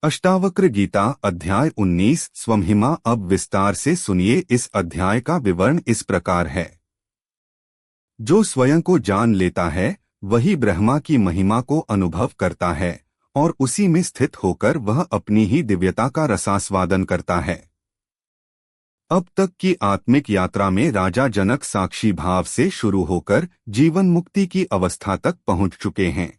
अष्टावक्र गीता अध्याय 19 स्वमहिमा। अब विस्तार से सुनिए। इस अध्याय का विवरण इस प्रकार है। जो स्वयं को जान लेता है वही ब्रह्मा की महिमा को अनुभव करता है और उसी में स्थित होकर वह अपनी ही दिव्यता का रसास्वादन करता है। अब तक की आत्मिक यात्रा में राजा जनक साक्षी भाव से शुरू होकर जीवन मुक्ति की अवस्था तक पहुंच चुके हैं।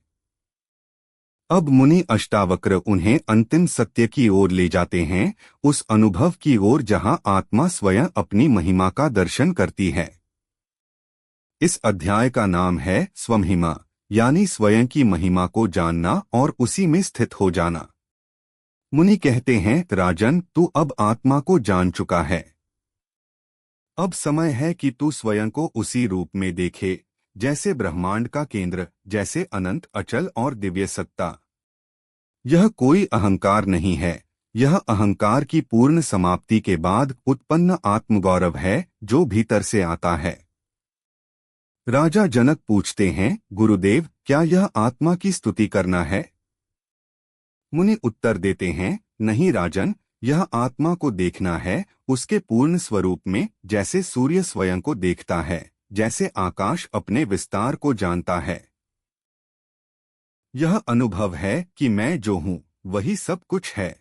अब मुनि अष्टावक्र उन्हें अंतिम सत्य की ओर ले जाते हैं, उस अनुभव की ओर जहां आत्मा स्वयं अपनी महिमा का दर्शन करती है। इस अध्याय का नाम है स्वमहिमा, यानी स्वयं की महिमा को जानना और उसी में स्थित हो जाना। मुनि कहते हैं, राजन, तू अब आत्मा को जान चुका है। अब समय है कि तू स्वयं को उसी रूप में देखे जैसे ब्रह्मांड का केंद्र, जैसे अनंत, अचल और दिव्य सत्ता। यह कोई अहंकार नहीं है, यह अहंकार की पूर्ण समाप्ति के बाद उत्पन्न आत्मगौरव है जो भीतर से आता है। राजा जनक पूछते हैं, गुरुदेव, क्या यह आत्मा की स्तुति करना है? मुनि उत्तर देते हैं, नहीं राजन, यह आत्मा को देखना है उसके पूर्ण स्वरूप में, जैसे सूर्य स्वयं को देखता है, जैसे आकाश अपने विस्तार को जानता है। यह अनुभव है कि मैं जो हूँ वही सब कुछ है।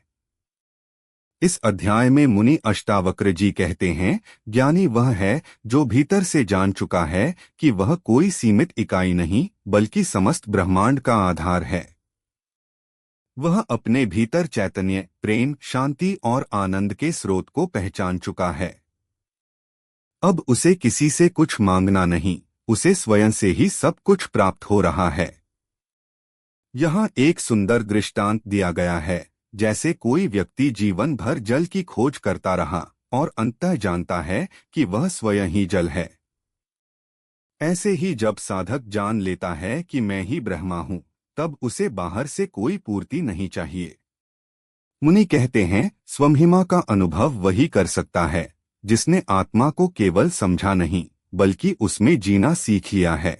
इस अध्याय में मुनि अष्टावक्र जी कहते हैं, ज्ञानी वह है जो भीतर से जान चुका है कि वह कोई सीमित इकाई नहीं बल्कि समस्त ब्रह्मांड का आधार है। वह अपने भीतर चैतन्य, प्रेम, शांति और आनंद के स्रोत को पहचान चुका है। अब उसे किसी से कुछ मांगना नहीं, उसे स्वयं से ही सब कुछ प्राप्त हो रहा है। यहाँ एक सुंदर दृष्टांत दिया गया है, जैसे कोई व्यक्ति जीवन भर जल की खोज करता रहा और अंततः जानता है कि वह स्वयं ही जल है। ऐसे ही जब साधक जान लेता है कि मैं ही ब्रह्मा हूँ, तब उसे बाहर से कोई पूर्ति नहीं चाहिए। मुनि कहते हैं, स्वमहिमा का अनुभव वही कर सकता है जिसने आत्मा को केवल समझा नहीं बल्कि उसमें जीना सीख लिया है।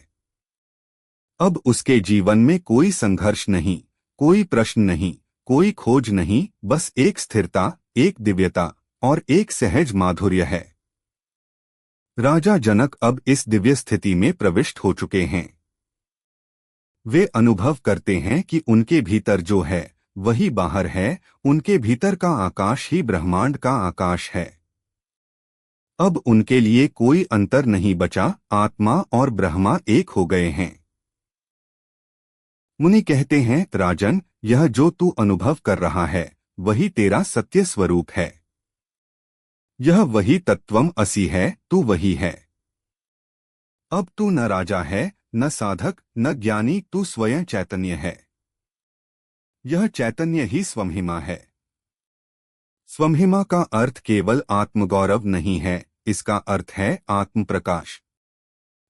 अब उसके जीवन में कोई संघर्ष नहीं, कोई प्रश्न नहीं, कोई खोज नहीं, बस एक स्थिरता, एक दिव्यता और एक सहज माधुर्य है। राजा जनक अब इस दिव्य स्थिति में प्रविष्ट हो चुके हैं। वे अनुभव करते हैं कि उनके भीतर जो है वही बाहर है, उनके भीतर का आकाश ही ब्रह्मांड का आकाश है। अब उनके लिए कोई अंतर नहीं बचा, आत्मा और ब्रह्मा एक हो गए हैं। मुनि कहते हैं, राजन, यह जो तू अनुभव कर रहा है वही तेरा सत्य स्वरूप है। यह वही तत्वम असि है, तू वही है। अब तू न राजा है, न साधक, न ज्ञानी, तू स्वयं चैतन्य है। यह चैतन्य ही स्वमहिमा है। स्वमहिमा का अर्थ केवल आत्मगौरव नहीं है, इसका अर्थ है आत्म प्रकाश।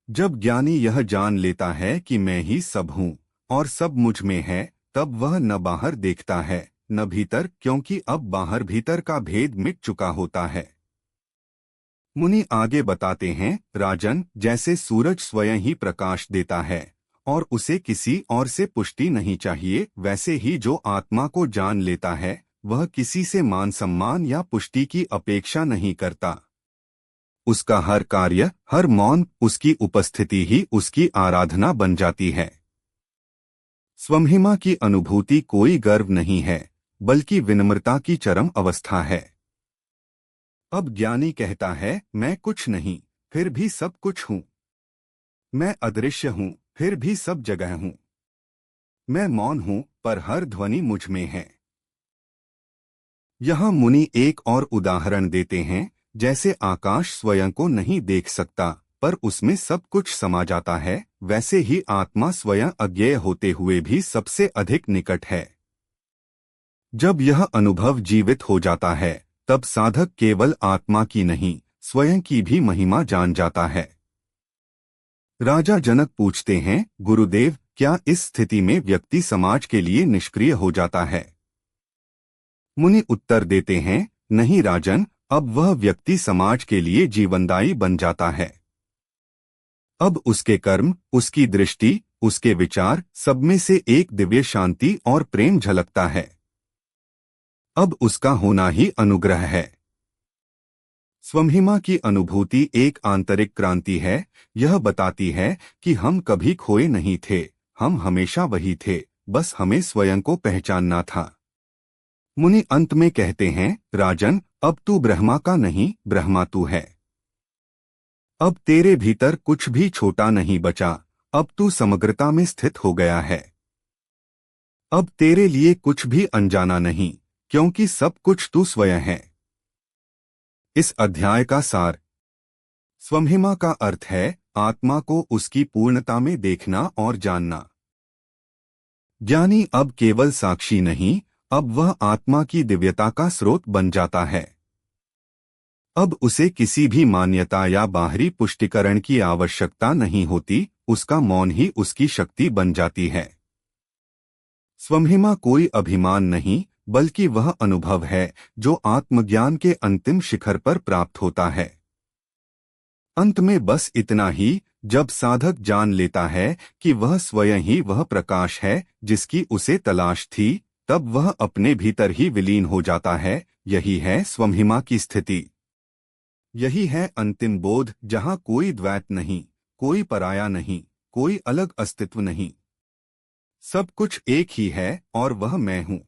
जब ज्ञानी यह जान लेता है कि मैं ही सब हूँ और सब मुझ में है, तब वह न बाहर देखता है न भीतर, क्योंकि अब बाहर भीतर का भेद मिट चुका होता है। मुनि आगे बताते हैं, राजन, जैसे सूरज स्वयं ही प्रकाश देता है और उसे किसी और से पुष्टि नहीं चाहिए, वैसे ही जो आत्मा को जान लेता है वह किसी से मान सम्मान या पुष्टि की अपेक्षा नहीं करता। उसका हर कार्य, हर मौन, उसकी उपस्थिति ही उसकी आराधना बन जाती है। स्वमहिमा की अनुभूति कोई गर्व नहीं है बल्कि विनम्रता की चरम अवस्था है। अब ज्ञानी कहता है, मैं कुछ नहीं फिर भी सब कुछ हूँ। मैं अदृश्य हूँ फिर भी सब जगह हूँ। मैं मौन हूँ पर हर ध्वनि मुझ में है। यहाँ मुनि एक और उदाहरण देते हैं, जैसे आकाश स्वयं को नहीं देख सकता पर उसमें सब कुछ समा जाता है, वैसे ही आत्मा स्वयं अज्ञेय होते हुए भी सबसे अधिक निकट है। जब यह अनुभव जीवित हो जाता है तब साधक केवल आत्मा की नहीं स्वयं की भी महिमा जान जाता है। राजा जनक पूछते हैं, गुरुदेव, क्या इस स्थिति में व्यक्ति समाज के लिए निष्क्रिय हो जाता है? मुनि उत्तर देते हैं, नहीं राजन, अब वह व्यक्ति समाज के लिए जीवनदायी बन जाता है। अब उसके कर्म, उसकी दृष्टि, उसके विचार, सब में से एक दिव्य शांति और प्रेम झलकता है। अब उसका होना ही अनुग्रह है। स्वमहिमा की अनुभूति एक आंतरिक क्रांति है। यह बताती है कि हम कभी खोए नहीं थे, हम हमेशा वही थे, बस हमें स्वयं को पहचानना था। मुनि अंत में कहते हैं, राजन, अब तू ब्रह्मा का नहीं, ब्रह्मा तू है। अब तेरे भीतर कुछ भी छोटा नहीं बचा, अब तू समग्रता में स्थित हो गया है। अब तेरे लिए कुछ भी अनजाना नहीं, क्योंकि सब कुछ तू स्वयं है। इस अध्याय का सार। स्वमहिमा का अर्थ है आत्मा को उसकी पूर्णता में देखना और जानना। ज्ञानी अब केवल साक्षी नहीं, अब वह आत्मा की दिव्यता का स्रोत बन जाता है। अब उसे किसी भी मान्यता या बाहरी पुष्टिकरण की आवश्यकता नहीं होती, उसका मौन ही उसकी शक्ति बन जाती है। स्वमहिमा कोई अभिमान नहीं, बल्कि वह अनुभव है जो आत्मज्ञान के अंतिम शिखर पर प्राप्त होता है। अंत में बस इतना ही, जब साधक जान लेता है कि वह स्वयं ही वह प्रकाश है जिसकी उसे तलाश थी, तब वह अपने भीतर ही विलीन हो जाता है। यही है स्वमहिमा की स्थिति। यही है अंतिम बोध, जहाँ कोई द्वैत नहीं, कोई पराया नहीं, कोई अलग अस्तित्व नहीं। सब कुछ एक ही है और वह मैं हूँ।